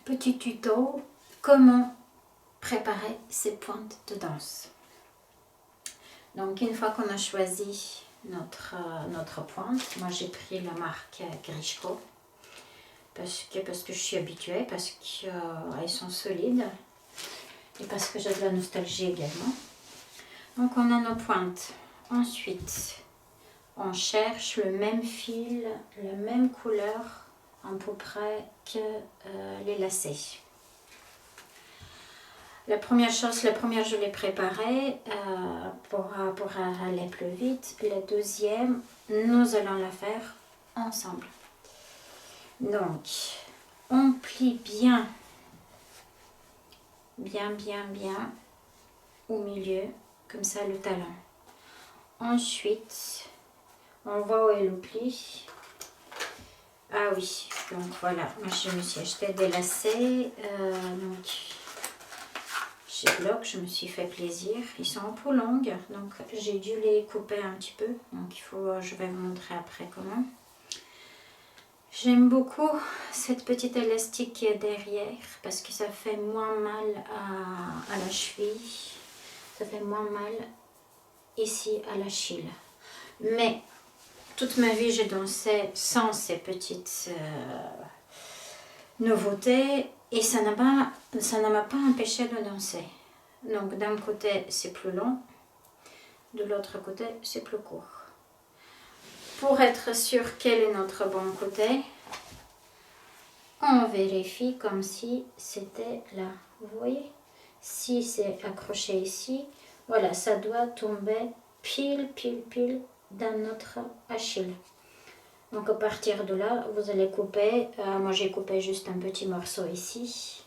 petit tuto comment préparer ses pointes de danse. Donc une fois qu'on a choisi notre pointe, moi j'ai pris la marque Grishko parce que je suis habituée, parce qu'elles sont solides et parce que j'ai de la nostalgie également. Donc on a nos pointes. Ensuite, on cherche le même fil, la même couleur à peu près que les lacets. La première chose, je l'ai préparée pour aller plus vite. La deuxième, nous allons la faire ensemble. Donc, on plie bien au milieu, comme ça le talon. Ensuite, on voit où est le pli. Ah oui, donc voilà, moi je me suis acheté des lacets, donc chez Bloch, je me suis fait plaisir. Ils sont un peu longs, donc j'ai dû les couper un petit peu, donc je vais vous montrer après comment. J'aime beaucoup cette petite élastique qui est derrière parce que ça fait moins mal à la cheville, ça fait moins mal ici à l'Achille. Mais toute ma vie, j'ai dansé sans ces petites nouveautés et ça ne m'a pas empêché de danser. Donc d'un côté, c'est plus long, de l'autre côté, c'est plus court. Pour être sûr quel est notre bon côté, on vérifie comme si c'était là. Vous voyez? Si c'est accroché ici, voilà, ça doit tomber pile dans notre Achille. Donc à partir de là, vous allez couper. Moi j'ai coupé juste un petit morceau ici.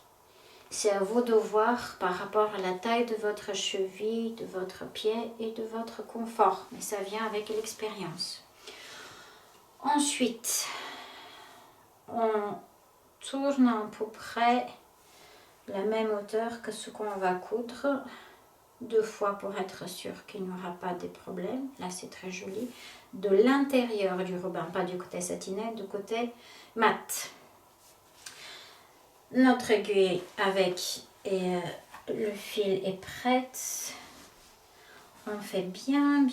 C'est à vous de voir par rapport à la taille de votre cheville, de votre pied et de votre confort. Mais ça vient avec l'expérience. Ensuite, on tourne à peu près la même hauteur que ce qu'on va coudre. 2 fois pour être sûr qu'il n'y aura pas de problème. Là, c'est très joli. De l'intérieur du ruban, pas du côté satiné, du côté mat. Notre aiguille avec le fil est prête. On fait bien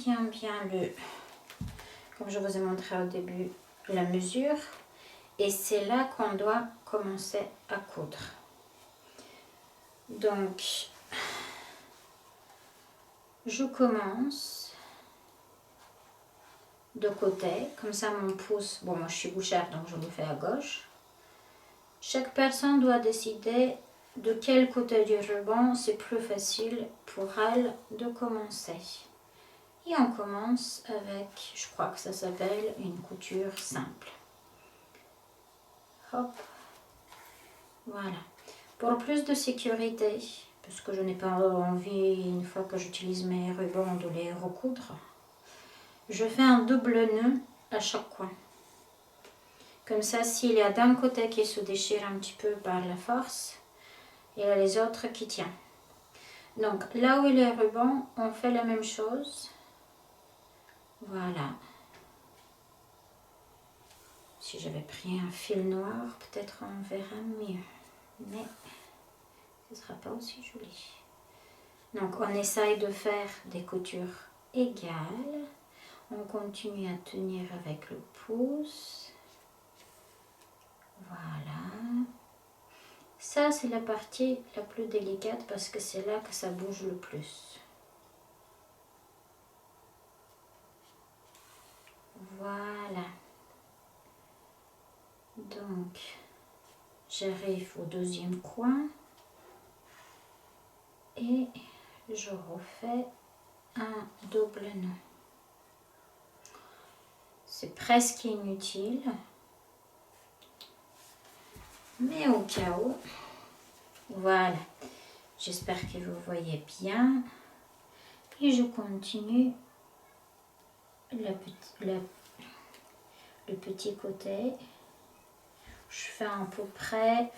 comme je vous ai montré au début, la mesure. Et c'est là qu'on doit commencer à coudre. Donc, je commence de côté, comme ça mon pouce, bon moi je suis bouchère donc je le fais à gauche. Chaque personne doit décider de quel côté du ruban c'est plus facile pour elle de commencer. Et on commence avec, je crois que ça s'appelle une couture simple. Hop, voilà. Pour plus de sécurité, parce que je n'ai pas envie, une fois que j'utilise mes rubans, de les recoudre, je fais un double nœud à chaque coin. Comme ça, s'il y a d'un côté qui se déchire un petit peu par la force, il y a les autres qui tiennent. Donc, là où il y a les rubans, on fait la même chose. Voilà. Si j'avais pris un fil noir, peut-être on verra mieux. Mais ce ne sera pas aussi joli. Donc, on essaye de faire des coutures égales. On continue à tenir avec le pouce. Voilà. Ça, c'est la partie la plus délicate parce que c'est là que ça bouge le plus. Voilà. Donc, j'arrive au deuxième coin et je refais un double nœud. C'est presque inutile, mais au cas où, voilà. J'espère que vous voyez bien. Et je continue le petit côté. Je fais à peu près,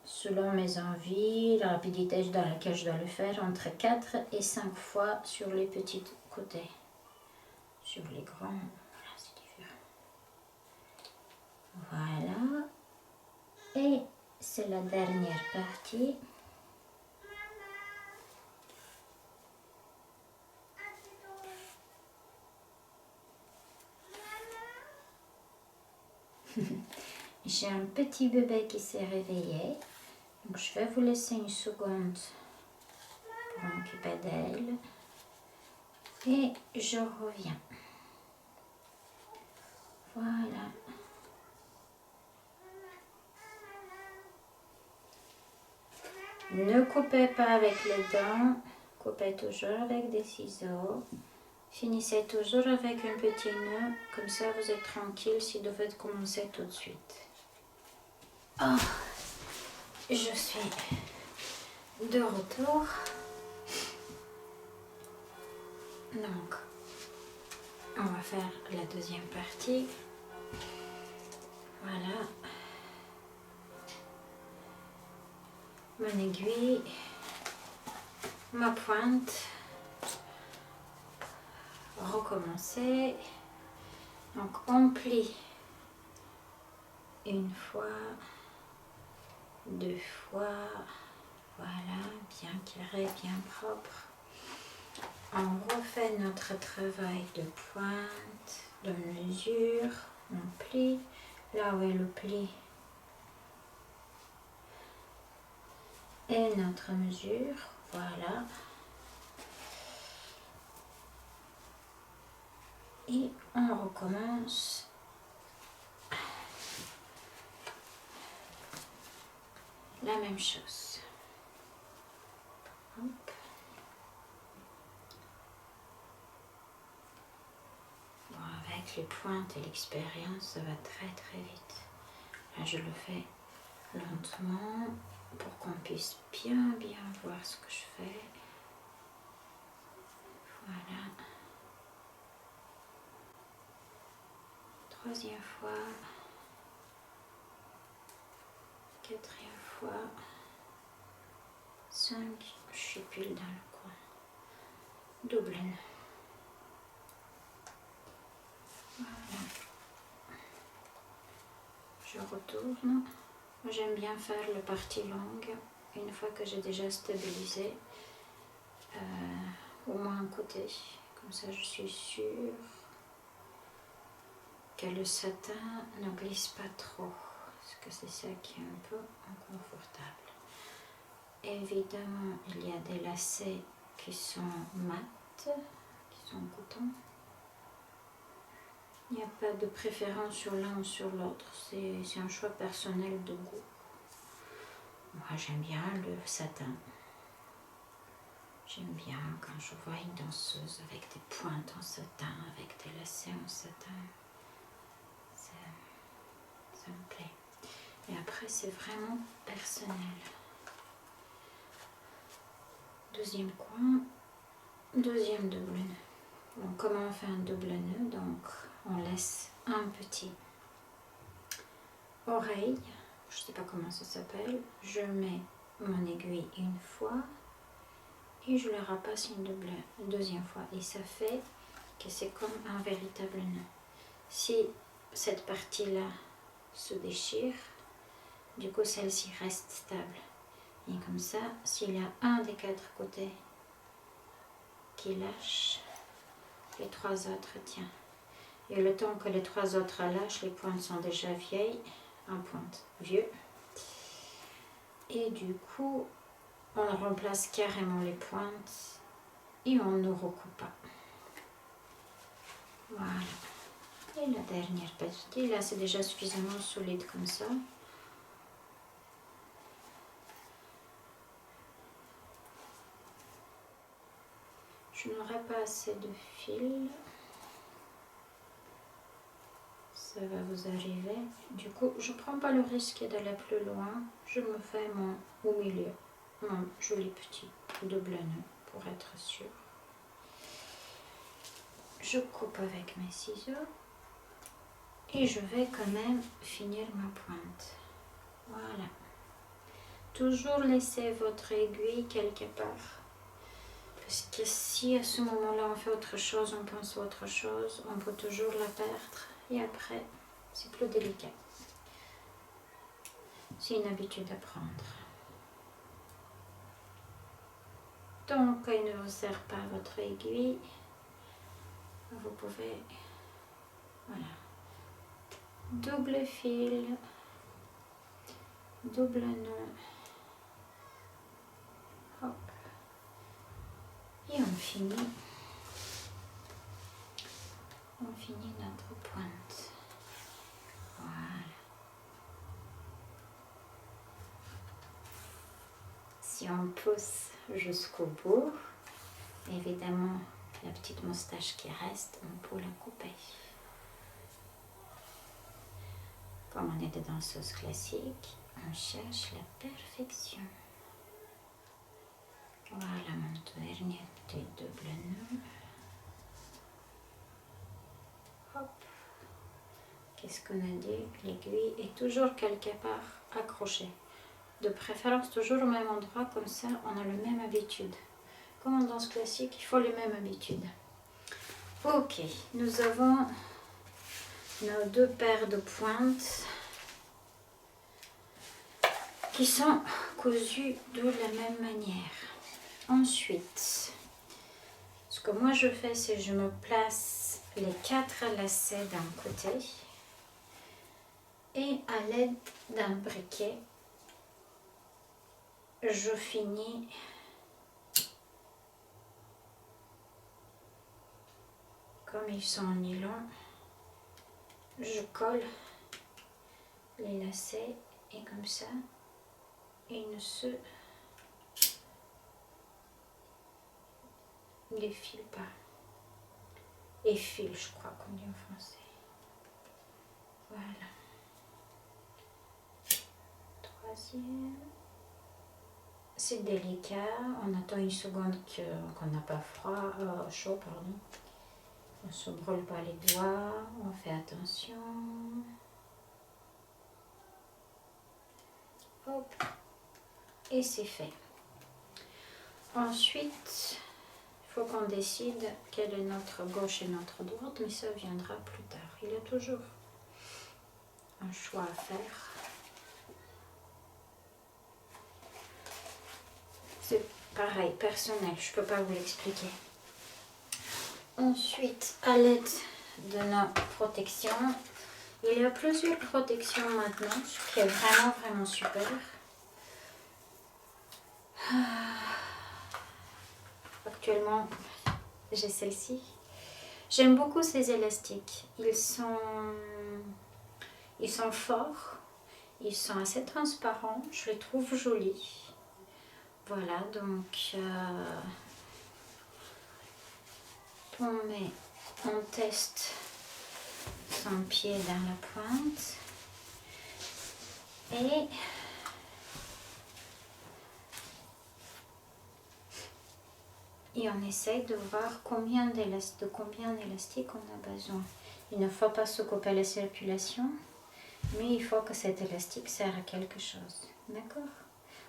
selon mes envies, la rapidité dans laquelle je dois le faire, entre 4 et 5 fois sur les petits côtés. Sur les grands, voilà, c'est différent. Voilà. Et c'est la dernière partie. J'ai un petit bébé qui s'est réveillé, donc je vais vous laisser une seconde pour m'occuper d'elle et je reviens. Voilà. Ne coupez pas avec les dents, coupez toujours avec des ciseaux. Finissez toujours avec un petit nœud, comme ça vous êtes tranquille si vous devez commencer tout de suite. Oh, je suis de retour. Donc, on va faire la deuxième partie. Voilà. Mon aiguille, ma pointe. Recommencer. Donc, on plie une fois, deux fois. Voilà, bien carré, bien propre. On refait notre travail de pointe, de mesure. On plie là où est le pli. Et notre mesure, voilà. Et on recommence. La même chose. Hop. Bon, avec les pointes et l'expérience, ça va très très vite. Là, je le fais lentement pour qu'on puisse bien voir ce que je fais. Voilà. Troisième fois. Quatrième fois. 5. Je suis pile dans le coin. Double nœud. Voilà. Je retourne. J'aime bien faire la partie longue une fois que j'ai déjà stabilisé au moins un côté. Comme ça, je suis sûre que le satin ne glisse pas trop. Parce que c'est ça qui est un peu inconfortable. Évidemment, il y a des lacets qui sont mat, qui sont coton. Il n'y a pas de préférence sur l'un ou sur l'autre, c'est un choix personnel de goût. Moi j'aime bien le satin. J'aime bien quand je vois une danseuse avec des pointes en satin, avec des lacets en satin. Ça me plaît. Et après c'est vraiment personnel. Deuxième coin, deuxième double nœud. Donc comment on fait un double nœud? Donc on laisse un petit oreille, je ne sais pas comment ça s'appelle, je mets mon aiguille une fois et je la repasse une deuxième fois et ça fait que c'est comme un véritable nœud. Si cette partie-là se déchire, du coup celle-ci reste stable. Et comme ça, s'il y a un des 4 côtés qui lâche, les 3 autres tiennent. Et le temps que les 3 autres lâchent, les pointes sont déjà vieilles, en pointe vieux. Et du coup, on remplace carrément les pointes et on ne recoupe pas. Voilà. Et la dernière partie, là c'est déjà suffisamment solide comme ça. Je n'aurai pas assez de fil. Ça va vous arriver. Du coup, je ne prends pas le risque d'aller plus loin. Je me fais au milieu, mon joli petit double nœud pour être sûr. Je coupe avec mes ciseaux et je vais quand même finir ma pointe. Voilà. Toujours laissez votre aiguille quelque part. Parce que si à ce moment-là on fait autre chose, on pense à autre chose, on peut toujours la perdre. Et après, c'est plus délicat. C'est une habitude à prendre. Donc, quand il ne vous sert pas votre aiguille, vous pouvez, voilà, double fil, double nœud, hop, et on finit notre pointe. Voilà. Si on pousse jusqu'au bout, évidemment, la petite moustache qui reste, on peut la couper. Comme on est des danseuses classiques, on cherche la perfection. Voilà mon dernier double nœud. Hop. Qu'est-ce qu'on a dit? L'aiguille est toujours quelque part accrochée. De préférence toujours au même endroit, comme ça on a la même habitude. Comme en danse classique, il faut les mêmes habitudes. Ok, nous avons nos deux paires de pointes qui sont cousues de la même manière. Ensuite, ce que moi je fais, c'est que je me place les 4 lacets d'un côté et à l'aide d'un briquet, je finis comme ils sont en nylon, je colle les lacets et comme ça, ils ne se défilent pas. Effilent, je crois qu'on dit en français. Voilà. Troisième. C'est délicat, on attend une seconde qu'on n'a pas chaud, pardon. On ne se brûle pas les doigts, on fait attention. Hop, et c'est fait. Ensuite, il faut qu'on décide quelle est notre gauche et notre droite, mais ça viendra plus tard. Il y a toujours un choix à faire. C'est pareil, personnel, je ne peux pas vous l'expliquer. Ensuite, à l'aide de nos protections, il y a plusieurs protections maintenant, ce qui est vraiment super. Actuellement, j'ai celle-ci. J'aime beaucoup ces élastiques. Ils sont forts, ils sont assez transparents, je les trouve jolis. Voilà, donc on teste son pied dans la pointe et on essaye de voir combien d'élastiques on a besoin. Il ne faut pas se couper la circulation, mais il faut que cet élastique sert à quelque chose. D'accord?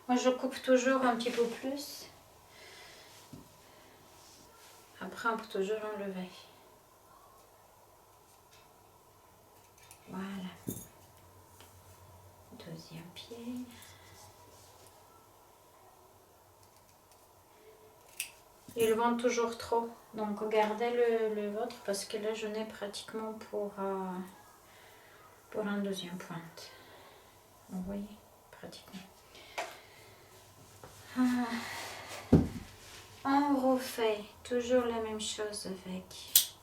Moi, je coupe toujours un petit peu plus. Après, on peut toujours enlever. Voilà. Deuxième pied. Ils vont toujours trop. Donc, gardez le vôtre parce que là, je n'ai pratiquement pour un deuxième pointe. Vous voyez? Pratiquement. On refait toujours la même chose avec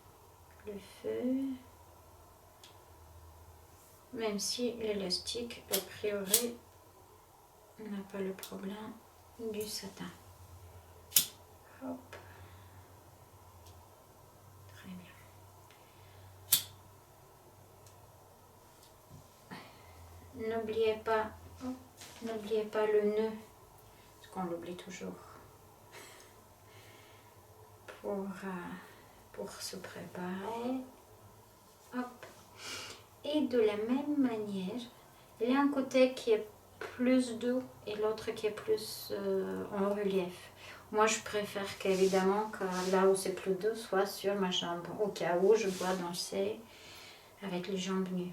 le feu. Même si l'élastique, a priori, n'a pas le problème du satin. Hop. Très bien. N'oubliez pas le nœud, parce qu'on l'oublie toujours, pour se préparer. Hop. Et de la même manière, il y a un côté qui est plus doux et l'autre qui est plus en relief. Moi, je préfère qu'évidemment, que là où c'est plus doux, soit sur ma jambe, au cas où je dois danser avec les jambes nues.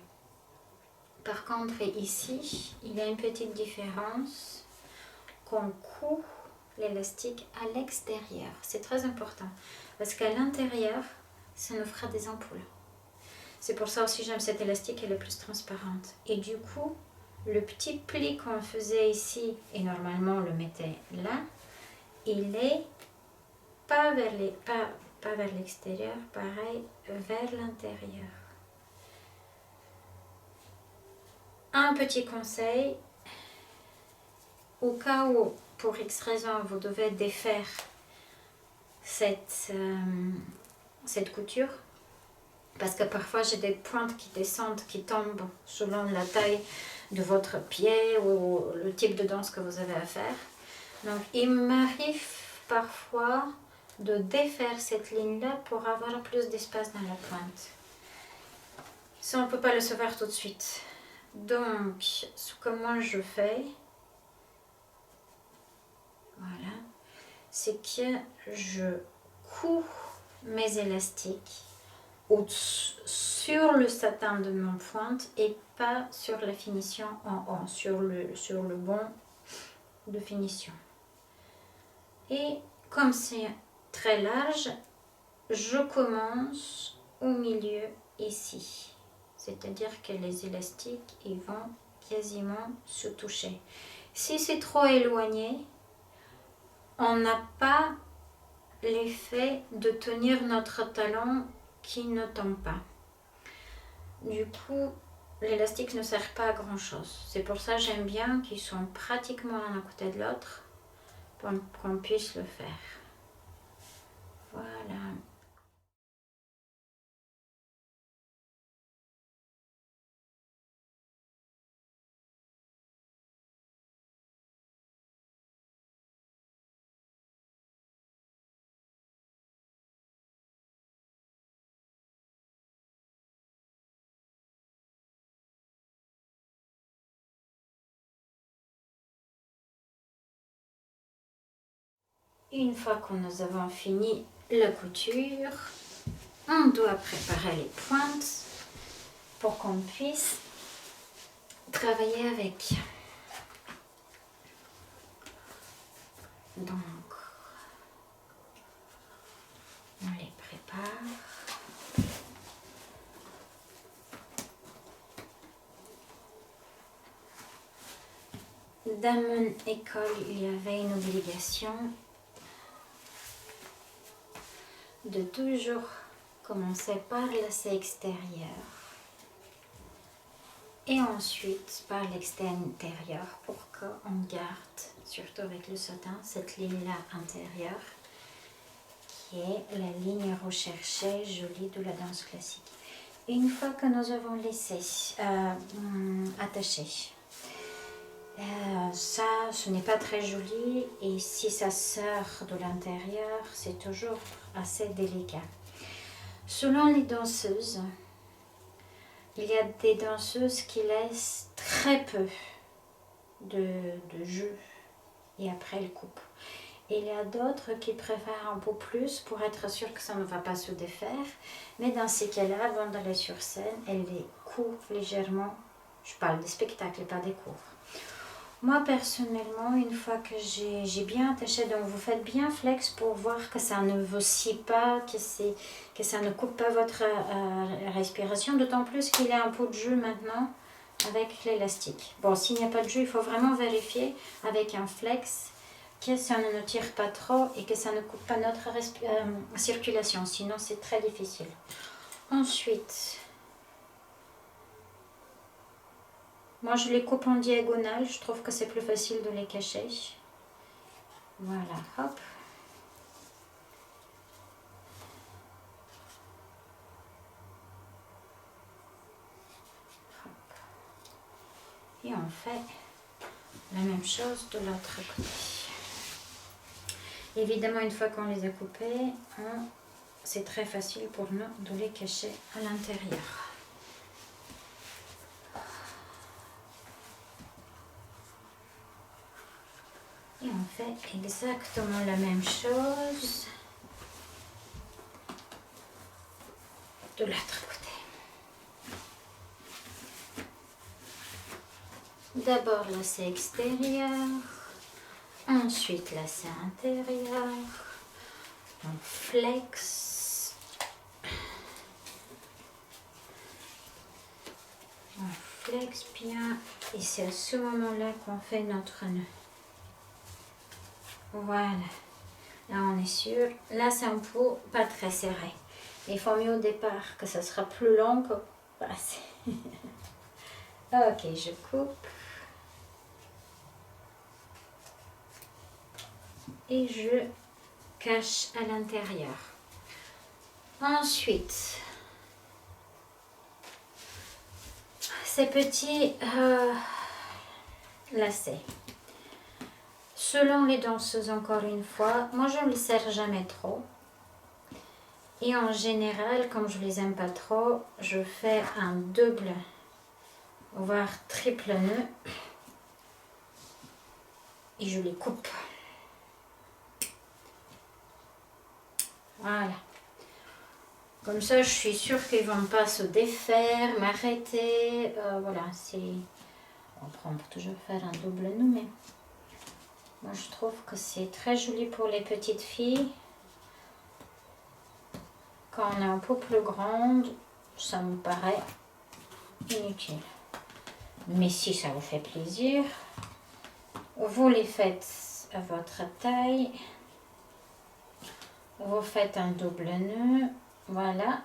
Par contre, ici, il y a une petite différence qu'on coud l'élastique à l'extérieur. C'est très important parce qu'à l'intérieur, ça nous fera des ampoules. C'est pour ça aussi j'aime cette élastique, elle est plus transparente. Et du coup, le petit pli qu'on faisait ici, et normalement on le mettait là, il est pas vers l'extérieur, pareil, vers l'intérieur. Un petit conseil, au cas où, pour X raison, vous devez défaire cette couture, parce que parfois j'ai des pointes qui descendent, qui tombent selon la taille de votre pied ou le type de danse que vous avez à faire. Donc il m'arrive parfois de défaire cette ligne-là pour avoir plus d'espace dans la pointe. Ça, on ne peut pas le savoir tout de suite. Donc, ce que moi je fais, voilà, c'est que je couds mes élastiques sur le satin de mon pointe et pas sur la finition en haut, sur le bon de finition. Et comme c'est très large, je commence au milieu ici. C'est-à-dire que les élastiques ils vont quasiment se toucher. Si c'est trop éloigné, on n'a pas l'effet de tenir notre talon qui ne tombe pas. Du coup, l'élastique ne sert pas à grand chose. C'est pour ça que j'aime bien qu'ils sont pratiquement l'un à côté de l'autre pour qu'on puisse le faire. Voilà. Une fois que nous avons fini la couture, on doit préparer les pointes pour qu'on puisse travailler avec. Donc, on les prépare. Dans mon école, il y avait une obligation de toujours commencer par lacet extérieur et ensuite par l'extérieur pour qu'on garde, surtout avec le satin, cette ligne-là intérieure qui est la ligne recherchée, jolie de la danse classique. Et une fois que nous avons laissé attaché, ça, ce n'est pas très joli et si ça sort de l'intérieur, c'est toujours assez délicat. Selon les danseuses, il y a des danseuses qui laissent très peu de jeu et après elles coupent. Et il y a d'autres qui préfèrent un peu plus pour être sûr que ça ne va pas se défaire. Mais dans ces cas-là, avant d'aller sur scène, elles les coupent légèrement. Je parle des spectacles, pas des cours. Moi personnellement, une fois que j'ai bien attaché, donc vous faites bien flex pour voir que ça ne vacille pas, que ça ne coupe pas votre respiration, d'autant plus qu'il y a un peu de jeu maintenant avec l'élastique. Bon, s'il n'y a pas de jeu, il faut vraiment vérifier avec un flex que ça ne nous tire pas trop et que ça ne coupe pas notre circulation, sinon c'est très difficile. Ensuite, moi je les coupe en diagonale, je trouve que c'est plus facile de les cacher. Voilà, hop. Hop. Et on fait la même chose de l'autre côté. Évidemment, une fois qu'on les a coupés, c'est très facile pour nous de les cacher à l'intérieur. Et on fait exactement la même chose de l'autre côté. D'abord lacet extérieur, ensuite lacet intérieur, on flex, bien, et c'est à ce moment-là qu'on fait notre nœud. Voilà, là on est sûr, là c'est un peu pas très serré. Il faut mieux au départ que ça sera plus long que passer. Ok, je coupe. Et je cache à l'intérieur. Ensuite, ces petits lacets. Selon les danseuses, encore une fois, moi je ne les serre jamais trop. Et en général, comme je les aime pas trop, je fais un double, voire triple nœud. Et je les coupe. Voilà. Comme ça, je suis sûre qu'ils ne vont pas se défaire, m'arrêter. Voilà, c'est... On peut toujours faire un double nœud, mais moi je trouve que c'est très joli pour les petites filles. Quand on est un peu plus grande, ça me paraît inutile. Mais si ça vous fait plaisir, vous les faites à votre taille. Vous faites un double nœud, voilà.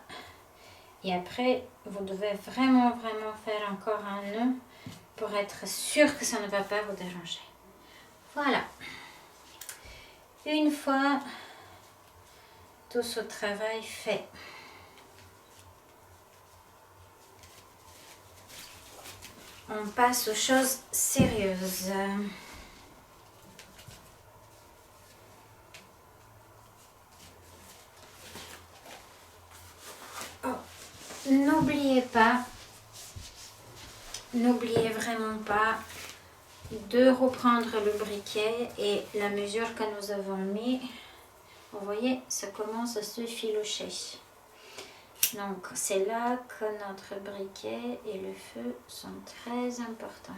Et après, vous devez vraiment faire encore un nœud pour être sûr que ça ne va pas vous déranger. Voilà. Une fois tout ce travail fait, on passe aux choses sérieuses. Oh, n'oubliez vraiment pas de reprendre le briquet et la mesure que nous avons mis. Vous voyez, ça commence à se filocher. Donc c'est là que notre briquet et le feu sont très importants.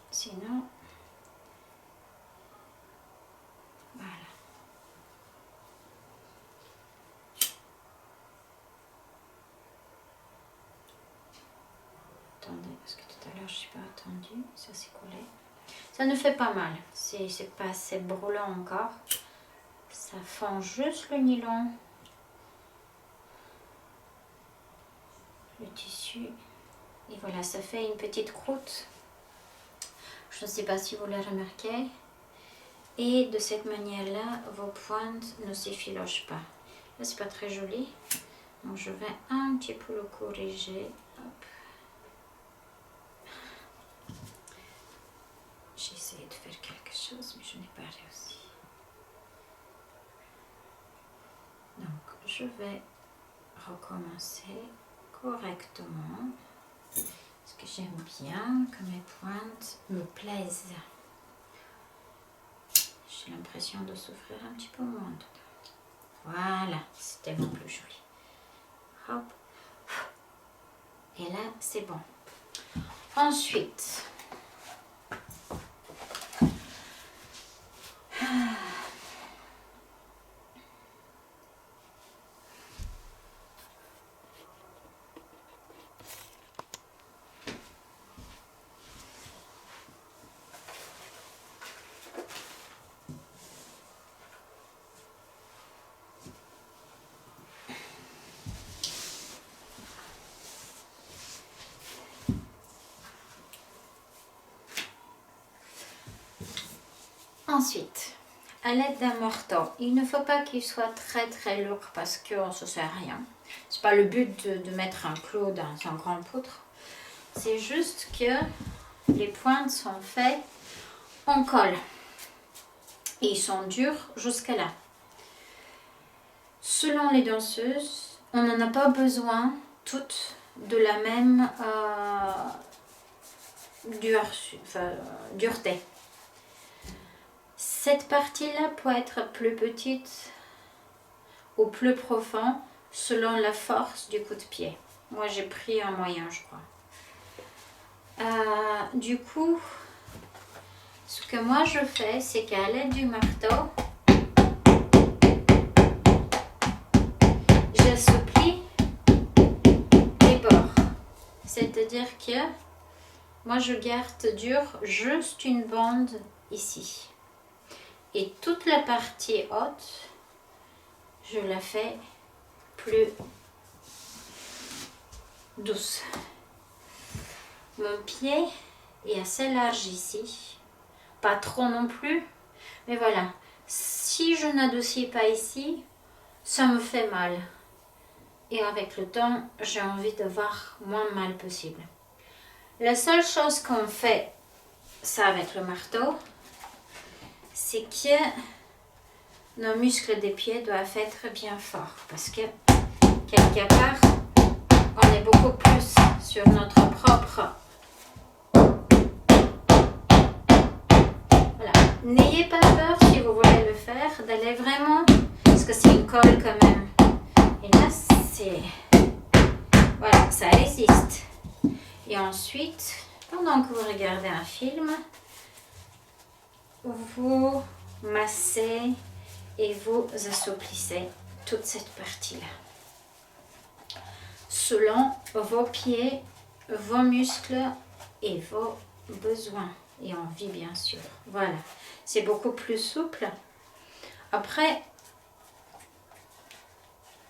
Sinon, voilà. Attendez, parce que tout à l'heure je ne suis pas attendue, ça s'est collé. Ça ne fait pas mal, c'est pas assez brûlant encore. Ça fend juste le nylon, le tissu, et voilà, ça fait une petite croûte. Je ne sais pas si vous la remarquez. Et de cette manière-là, vos pointes ne s'effilochent pas. Là, c'est pas très joli. Donc, je vais un petit peu le corriger. Hop. J'ai essayé de faire quelque chose, mais je n'ai pas réussi. Donc, je vais recommencer correctement. Parce que j'aime bien que mes pointes me plaisent. J'ai l'impression de souffrir un petit peu moins dedans. Voilà, c'est tellement plus joli. Hop. Et là, c'est bon. Ensuite, à l'aide d'un marteau, il ne faut pas qu'il soit très lourd parce qu'on ne se sert à rien. C'est pas le but de mettre un clou dans un grand poutre. C'est juste que les pointes sont faites en colle. Et ils sont durs jusqu'à là. Selon les danseuses, on n'en a pas besoin toutes de la même dureté. Cette partie-là peut être plus petite ou plus profond selon la force du coup de pied. Moi, j'ai pris un moyen, je crois. Du coup, ce que moi je fais, c'est qu'à l'aide du marteau, j'assouplis les bords. C'est-à-dire que moi je garde dur juste une bande ici. Et toute la partie haute, je la fais plus douce. Mon pied est assez large ici, pas trop non plus, mais voilà, si je n'adoucis pas ici, ça me fait mal. Et avec le temps, j'ai envie d'avoir moins mal possible. La seule chose qu'on fait, ça avec le marteau, c'est que nos muscles des pieds doivent être bien forts, parce que quelque part, on est beaucoup plus sur notre propre. Voilà. N'ayez pas peur si vous voulez le faire, d'aller vraiment, parce que c'est une colle quand même. Et là, c'est... Voilà, ça résiste. Et ensuite, pendant que vous regardez un film, vous massez et vous assouplissez toute cette partie-là. Selon vos pieds, vos muscles et vos besoins et envies, bien sûr. Voilà, c'est beaucoup plus souple. Après,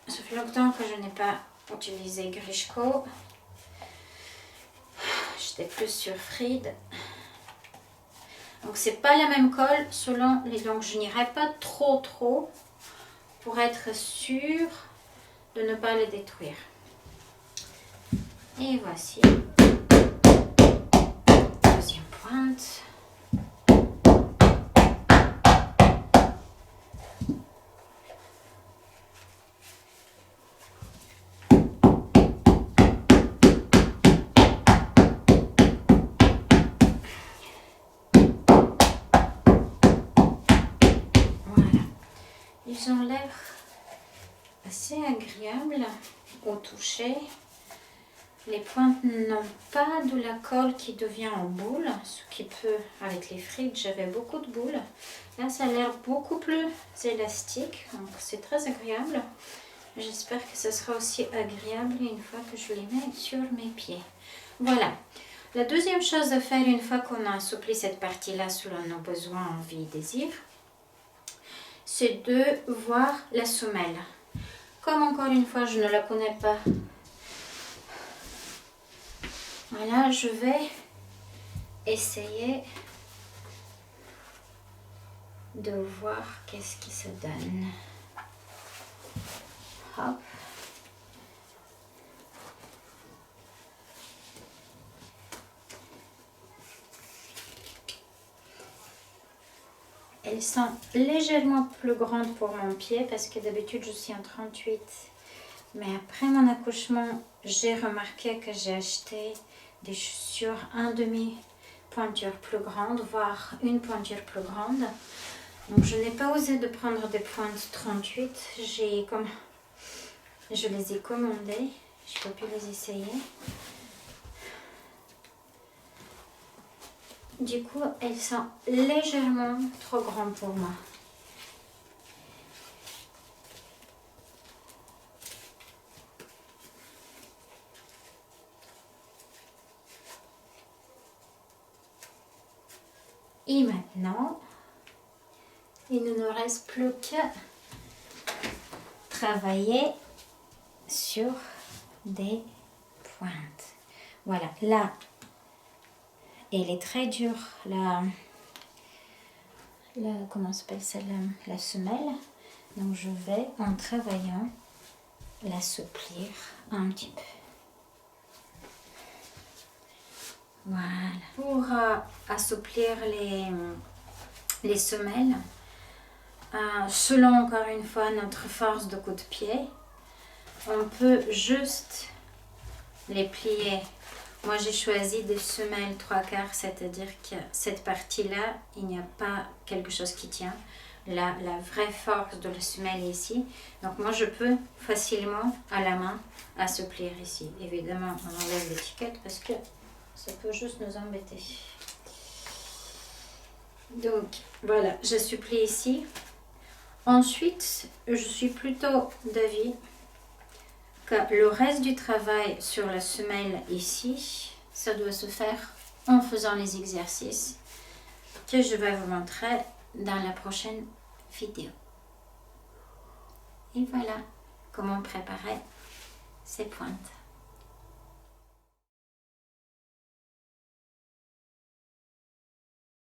ça fait longtemps que je n'ai pas utilisé Grishko. J'étais plus sur Fried. Donc c'est pas la même colle selon les langues. Je n'irai pas trop pour être sûre de ne pas les détruire. Et voici deuxième pointe. Ils ont l'air assez agréables au toucher. Les pointes n'ont pas de la colle qui devient en boule, ce qui peut, avec les frites, j'avais beaucoup de boules. Là, ça a l'air beaucoup plus élastique, donc c'est très agréable. J'espère que ce sera aussi agréable une fois que je les mets sur mes pieds. Voilà. La deuxième chose à faire une fois qu'on a assoupli cette partie-là selon nos besoins, envies, désirs, c'est de voir la semelle. Comme encore une fois, je ne la connais pas. Voilà, je vais essayer de voir qu'est-ce qui se donne. Hop. Elles sont légèrement plus grandes pour mon pied parce que d'habitude je suis en 38. Mais après mon accouchement, j'ai remarqué que j'ai acheté des chaussures un demi pointure plus grande, voire une pointure plus grande. Donc je n'ai pas osé de prendre des pointes 38. Je les ai commandées. Je peux plus les essayer. Du coup, elles sont légèrement trop grandes pour moi. Et maintenant, il ne nous reste plus qu'à travailler sur des pointes. Voilà, là, elle est très dure, comment s'appelle celle-là, la semelle. Donc je vais, en travaillant, l'assouplir un petit peu. Voilà. Pour assouplir les semelles, selon encore une fois notre force de coup de pied, on peut juste les plier. Moi j'ai choisi des semelles 3/4, c'est-à-dire que cette partie-là, il n'y a pas quelque chose qui tient. La vraie force de la semelle est ici. Donc moi je peux facilement à la main assouplir ici. Évidemment on enlève l'étiquette parce que ça peut juste nous embêter. Donc voilà, je supplie ici. Ensuite, je suis plutôt d'avis que le reste du travail sur la semelle ici, ça doit se faire en faisant les exercices que je vais vous montrer dans la prochaine vidéo. Et voilà comment préparer ces pointes.